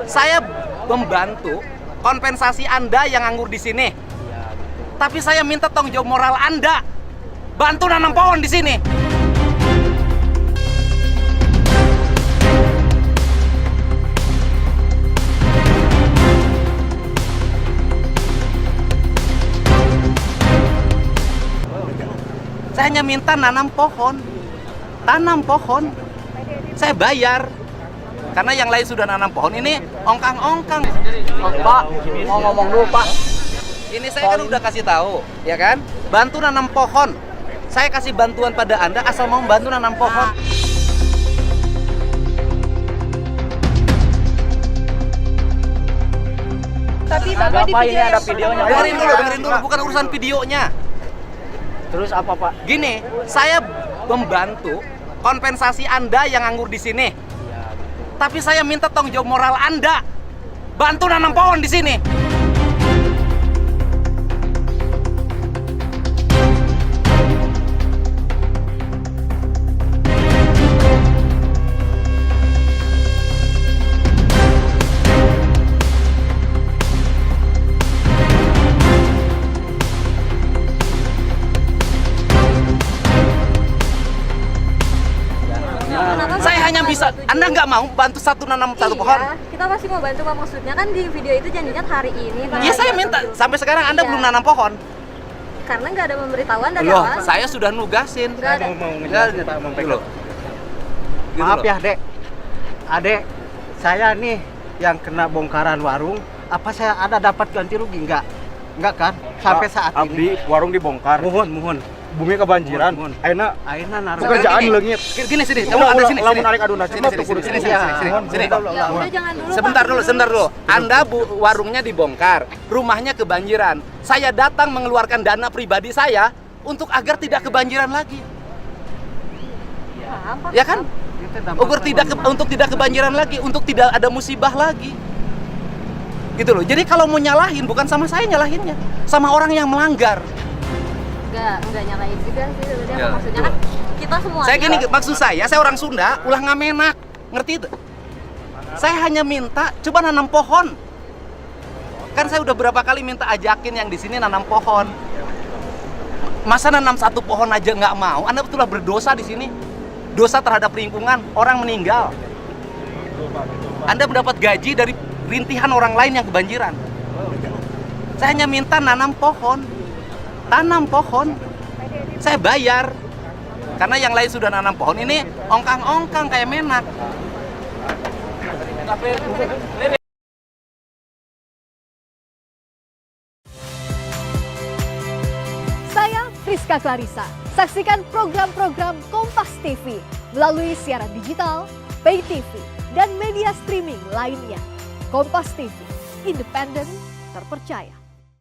Saya membantu kompensasi Anda yang nganggur di sini. Tapi saya minta tanggung jawab moral Anda. Bantu nanam pohon di sini. Saya hanya minta nanam pohon. Tanam pohon. Saya bayar. Karena yang lain sudah nanam pohon, ini ongkang-ongkang. Pak, mau ngomong dulu Pak. Ini saya kan udah kasih tahu, ya kan? Bantu nanam pohon. Saya kasih bantuan pada Anda asal mau bantu nanam pohon. Tapi Bapak di Apa video ini ada yang videonya? Dengerin dulu, bukan urusan videonya. Terus apa Pak? Gini, saya membantu kompensasi Anda yang nganggur di sini. Tapi saya minta tanggung jawab moral Anda. Bantu nanam pohon di sini. Saya hanya bisa, Anda nggak mau bantu nanam satu pohon? Kita masih mau bantu Pak, maksudnya kan di video itu janjinya hari ini. Iya, saya minta. Sampai sekarang Anda belum nanam pohon. Karena nggak ada pemberitahuan dari Loh, awal. saya sudah nugasin. Nggak ada. Gitu. Maaf ya dek, adek, saya nih yang kena bongkaran warung, apa saya ada dapat ganti rugi? Enggak kan? Sampai saat Abdi, ini. warung dibongkar, Mohon. bumi kebanjiran, Mohon. ayeuna Ayeuna naruh. pekerjaan Gini. leungit. Gini sini, Ulah, kamu ada ulah, sini. lamun narik aduna, Sini, coba sini, tuh kudu sini, sini. sini, Mohon, sini. Ya udah jangan dulu. Sebentar Pak. dulu. Anda warungnya dibongkar, rumahnya kebanjiran. Saya datang mengeluarkan dana pribadi saya untuk agar tidak kebanjiran lagi. Paham, Pak? Ya kan? Untuk tidak kebanjiran lagi, untuk tidak ada musibah lagi. Gitu loh. Jadi kalau mau nyalahin bukan sama saya nyalahinnya, sama orang yang melanggar. Nggak nyalain juga sih sebenarnya. Ya, Maksudnya betul. kan kita semua. Saya gini, maksud saya orang Sunda, ulah ngamenak, ngerti itu? Saya hanya minta, coba nanam pohon. Kan saya udah berapa kali minta ajakin yang di sini nanam pohon. Masa nanam satu pohon aja nggak mau? Anda betullah berdosa di sini. Dosa terhadap lingkungan, orang meninggal. Anda mendapat gaji dari rintihan orang lain yang kebanjiran. Saya hanya minta nanam pohon. Tanam pohon. Saya bayar. Karena yang lain sudah nanam pohon, ini ongkang-ongkang kayak menak. Saya Friska Clarissa. Saksikan program-program Kompas TV melalui siaran digital, pay TV, dan media streaming lainnya. Kompas TV, independen, terpercaya.